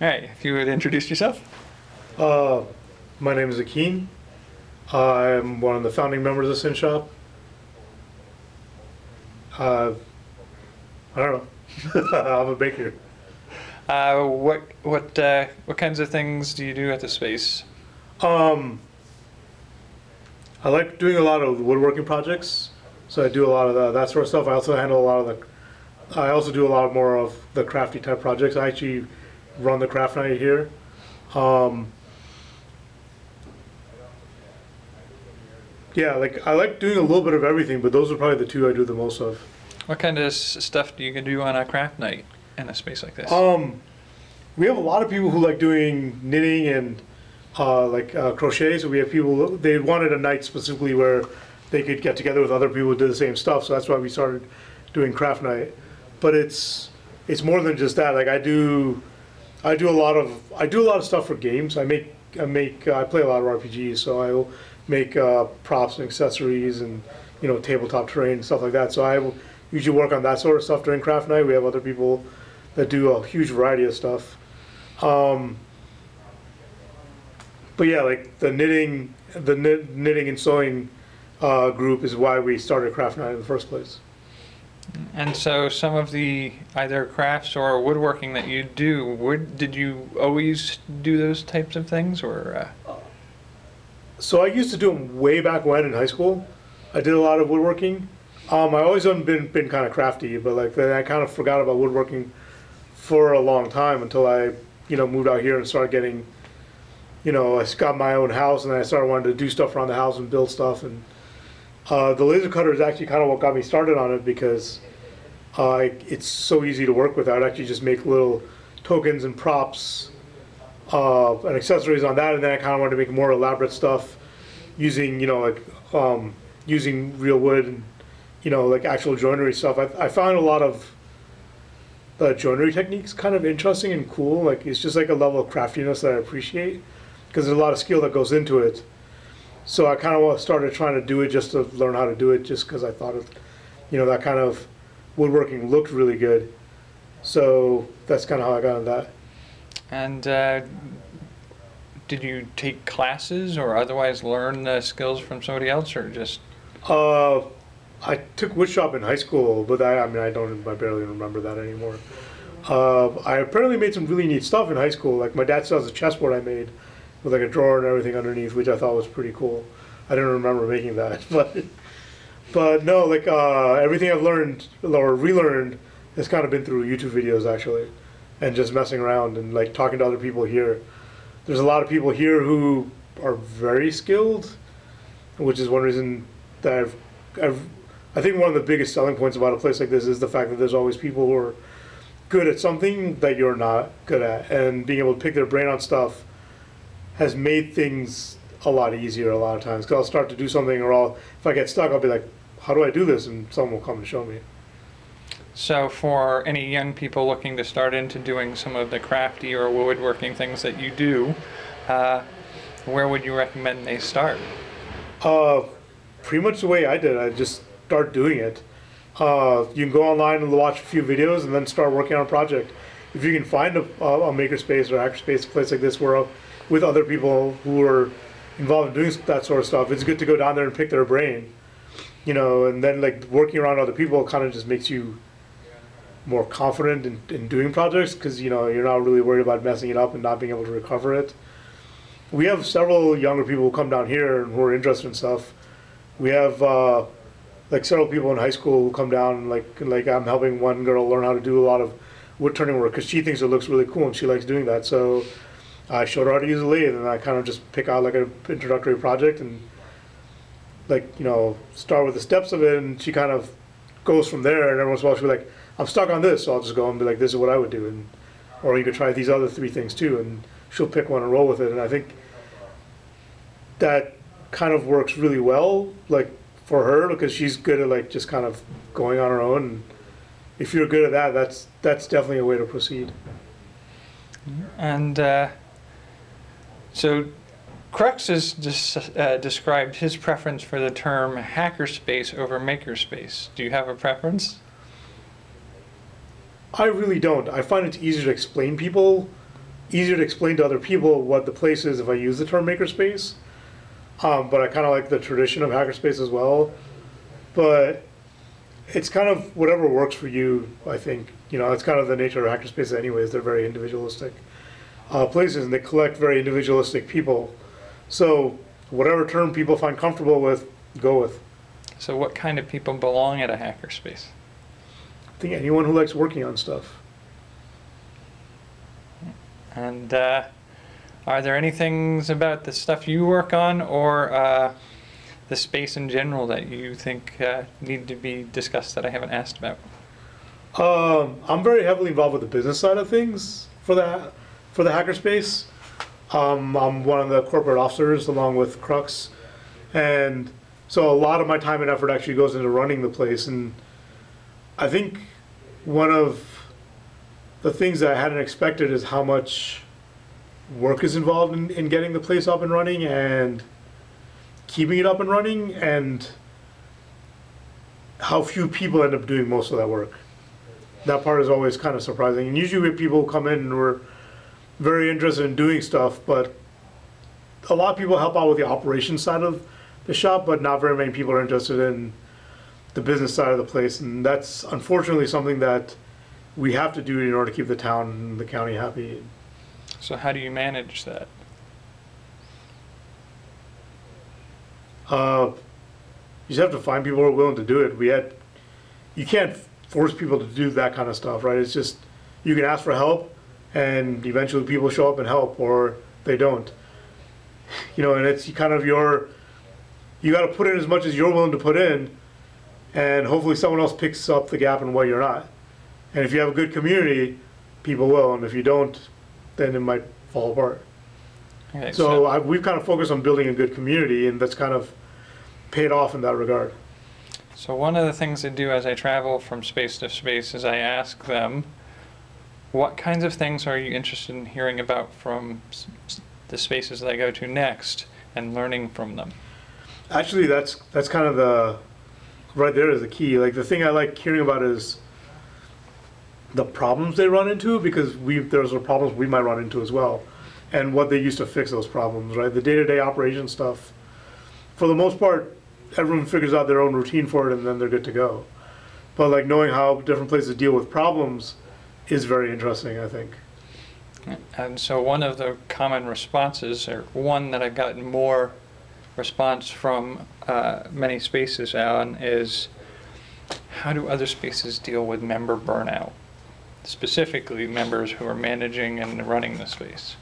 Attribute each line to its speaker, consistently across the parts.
Speaker 1: All right, if you would introduce yourself.
Speaker 2: Uh, my name is Aakin. I'm one of the founding members of Syn Shop. Uh, I don't know. I'm a baker.
Speaker 1: What kinds of things do you do at the space?
Speaker 2: Um, I like doing a lot of woodworking projects, so I do a lot of that sort of stuff. I also handle a lot of the. I also do a lot more of the crafty type projects. I actually run the craft night here. Um, yeah, like I like doing a little bit of everything, but those are probably the two I do the most of.
Speaker 1: What kind of stuff do you do on a craft night in a space like this?
Speaker 2: We have a lot of people who like doing knitting and crochet. So we have people, they wanted a night specifically where they could get together with other people who do the same stuff. So that's why we started doing craft night. But it's more than just that. Like I do a lot of stuff for games. I play a lot of RPGs. So I will make props and accessories and tabletop terrain and stuff like that. So I will usually work on that sort of stuff during craft night. We have other people that do a huge variety of stuff. But yeah, like knitting and sewing group is why we started craft night in the first place.
Speaker 1: And so some of the either crafts or woodworking that you do, did you always do those types of things, or?
Speaker 2: So I used to do them way back when in high school. I did a lot of woodworking. I always been kind of crafty, but like then I kind of forgot about woodworking for a long time until I moved out here and started getting, I got my own house and then I started wanting to do stuff around the house and build stuff. And the laser cutter is actually kind of what got me started on it because it's so easy to work with. I would actually just make little tokens and props and accessories on that, and then I kind of wanted to make more elaborate stuff using using real wood and like actual joinery stuff. I found a lot of the joinery techniques kind of interesting and cool. Like it's just like a level of craftiness that I appreciate because there's a lot of skill that goes into it. So I kind of started trying to do it just to learn how to do it, just because I thought that kind of woodworking looked really good. So that's kind of how I got into that.
Speaker 1: And did you take classes or otherwise learn the skills from somebody else, or just?
Speaker 2: I took woodshop in high school, but I barely remember that anymore. I apparently made some really neat stuff in high school. Like my dad still has a chessboard I made with like a drawer and everything underneath, which I thought was pretty cool. I didn't remember making that, but no, like everything I've learned or relearned has kind of been through YouTube videos actually, and just messing around and like talking to other people here. There's a lot of people here who are very skilled, which is one reason that I think one of the biggest selling points about a place like this is the fact that there's always people who are good at something that you're not good at, and being able to pick their brain on stuff has made things a lot easier a lot of times. Because I'll start to do something, or if I get stuck, I'll be like, how do I do this? And someone will come and show me.
Speaker 1: So for any young people looking to start into doing some of the crafty or woodworking things that you do, where would you recommend they start?
Speaker 2: Pretty much the way I did. I just start doing it. You can go online and watch a few videos and then start working on a project. If you can find a makerspace or hackerspace, a place like this where with other people who are involved in doing that sort of stuff, it's good to go down there and pick their brain. And then like working around other people kind of just makes you more confident in doing projects because you're not really worried about messing it up and not being able to recover it. We have several younger people who come down here and who are interested in stuff. We have like several people in high school who come down and like I'm helping one girl learn how to do a lot of wood turning work because she thinks it looks really cool and she likes doing that. So I showed her how to use a lathe, and I kind of just pick out like an introductory project and start with the steps of it, and she kind of goes from there. And every once in a while she'll be like, I'm stuck on this, so I'll just go and be like, this is what I would do, and or you could try these other three things too, and she'll pick one and roll with it. And I think that kind of works really well, like for her, because she's good at like just kind of going on her own. And if you're good at that, that's definitely a way to proceed.
Speaker 1: And so Crux has described his preference for the term hackerspace over makerspace. Do you have a preference?
Speaker 2: I really don't. I find it's easier to explain people easier to explain to other people what the place is if I use the term makerspace. But I kind of like the tradition of hackerspace as well. But it's kind of whatever works for you, I think. You know, it's kind of the nature of hackerspaces anyways. They're very individualistic places, and they collect very individualistic people. So whatever term people find comfortable with, go with.
Speaker 1: So what kind of people belong at a hackerspace?
Speaker 2: I think anyone who likes working on stuff.
Speaker 1: And are there any things about the stuff you work on or the space in general that you think need to be discussed that I haven't asked about?
Speaker 2: I'm very heavily involved with the business side of things for the hackerspace. I'm one of the corporate officers along with Crux, and so a lot of my time and effort actually goes into running the place. And I think one of the things that I hadn't expected is how much work is involved in getting the place up and running and keeping it up and running, and how few people end up doing most of that work. That part is always kind of surprising. And usually we have people who come in and we're very interested in doing stuff, but a lot of people help out with the operations side of the shop, but not very many people are interested in the business side of the place. And that's unfortunately something that we have to do in order to keep the town and the county happy.
Speaker 1: So how do you manage that?
Speaker 2: You just have to find people who are willing to do it. You can't force people to do that kind of stuff, right? It's just, you can ask for help, and eventually people show up and help, or they don't. You know, and it's kind of you got to put in as much as you're willing to put in, and hopefully someone else picks up the gap in what you're not. And if you have a good community, people will, and if you don't, then it might fall apart.
Speaker 1: Okay,
Speaker 2: So we've kind of focused on building a good community, and that's kind of paid off in that regard.
Speaker 1: So one of the things I do as I travel from space to space is I ask them, what kinds of things are you interested in hearing about from the spaces that I go to next and learning from them?
Speaker 2: Actually, that's kind of right there is the key. Like, the thing I like hearing about is the problems they run into, because there's the problems we might run into as well, and what they use to fix those problems, right? The day-to-day operation stuff, for the most part, everyone figures out their own routine for it and then they're good to go. But like, knowing how different places deal with problems is very interesting, I think.
Speaker 1: And so one of the common responses, or one that I've gotten more response from many spaces on, is how do other spaces deal with member burnout? Specifically members who are managing and running the space.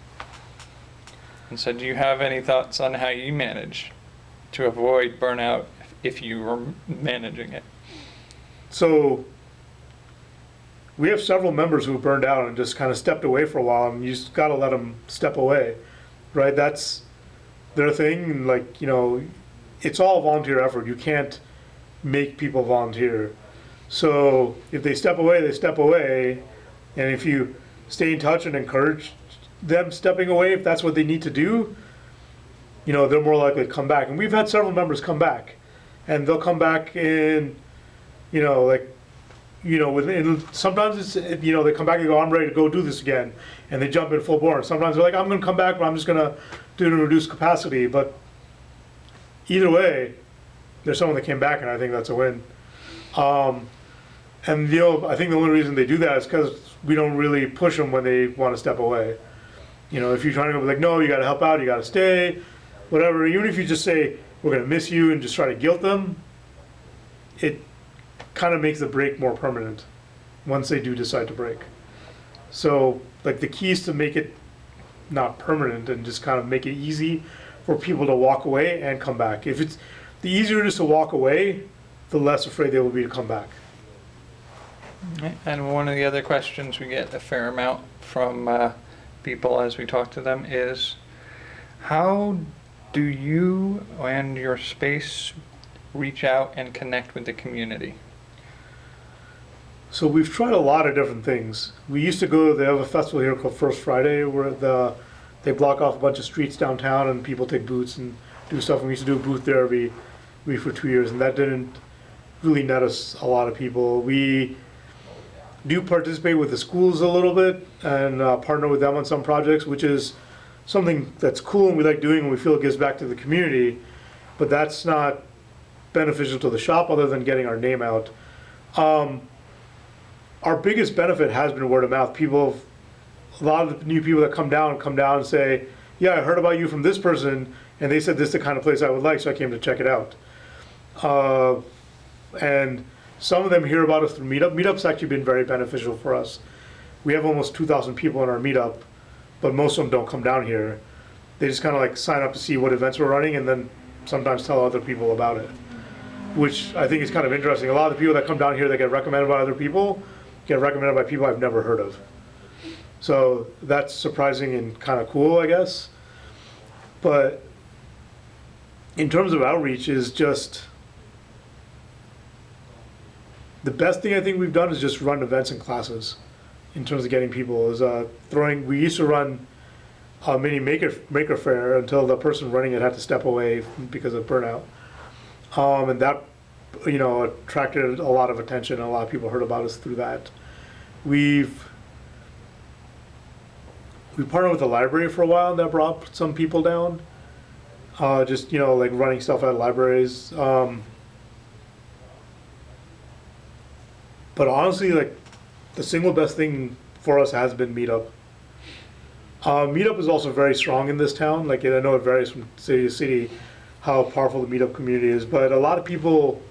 Speaker 1: And so do you have any thoughts on how you manage to avoid burnout if you are managing it?
Speaker 2: So we have several members who burned out and just kind of stepped away for a while, and you just got to let them step away, right? That's their thing. And like, you know, it's all volunteer effort. You can't make people volunteer. So if they step away, they step away. And if you stay in touch and encourage them stepping away, if that's what they need to do, you know, they're more likely to come back. And we've had several members come back, and they'll come back in, you know, like, you know, within, sometimes it's, you know, they come back and go, I'm ready to go do this again, and they jump in full bore. Sometimes they're like, I'm going to come back, but I'm just going to do it in reduced capacity. But either way, there's someone that came back, and I think that's a win. And you know, I think the only reason they do that is because we don't really push them when they want to step away. You know, if you're trying to go like, no, you got to help out, you got to stay, whatever. Even if you just say, we're going to miss you, and just try to guilt them, it kind of makes the break more permanent once they do decide to break. So like, the key is to make it not permanent and just kind of make it easy for people to walk away and come back. If it's the easier it is to walk away, the less afraid they will be to come back.
Speaker 1: And one of the other questions we get a fair amount from people as we talk to them is, how do you and your space reach out and connect with the community?
Speaker 2: So we've tried a lot of different things. We used to go, they have a festival here called First Friday, where they block off a bunch of streets downtown and people take booths and do stuff. And we used to do a booth there every week for 2 years, and that didn't really net us a lot of people. We do participate with the schools a little bit and partner with them on some projects, which is something that's cool and we like doing and we feel it gives back to the community, but that's not beneficial to the shop other than getting our name out. Our biggest benefit has been word of mouth. People, a lot of the new people that come down and say, yeah, I heard about you from this person, and they said this is the kind of place I would like, so I came to check it out. And some of them hear about us through Meetup. Meetup's actually been very beneficial for us. We have almost 2,000 people in our Meetup, but most of them don't come down here. They just kind of like sign up to see what events we're running and then sometimes tell other people about it, which I think is kind of interesting. A lot of the people that come down here that get recommended by other people get recommended by people I've never heard of. So that's surprising and kind of cool, I guess. But in terms of outreach is just, the best thing I think we've done is just run events and classes in terms of getting people. Is we used to run a mini maker fair until the person running it had to step away because of burnout. And that, attracted a lot of attention. A lot of people heard about us through that. We partnered with the library for a while, and that brought some people down. Just, like running stuff at libraries. But honestly, like, the single best thing for us has been Meetup. Meetup is also very strong in this town. Like, I know it varies from city to city how powerful the Meetup community is, but a lot of people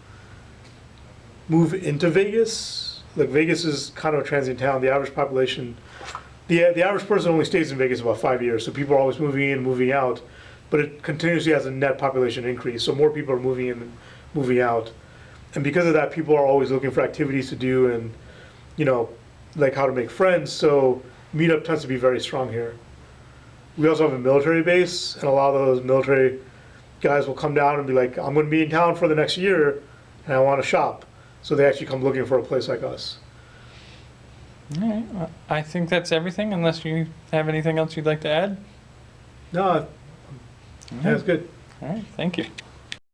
Speaker 2: move into Vegas. Like, Vegas is kind of a transient town. The average population, the average person only stays in Vegas about 5 years, so people are always moving in, moving out, but it continuously has a net population increase, so more people are moving in than moving out. And because of that, people are always looking for activities to do and, like how to make friends, so Meetup tends to be very strong here. We also have a military base, and a lot of those military guys will come down and be like, I'm going to be in town for the next year, and I want to shop. So they actually come looking for a place like us.
Speaker 1: All right. Well, I think that's everything, unless you have anything else you'd like to add.
Speaker 2: No, that's good.
Speaker 1: All right. Thank you.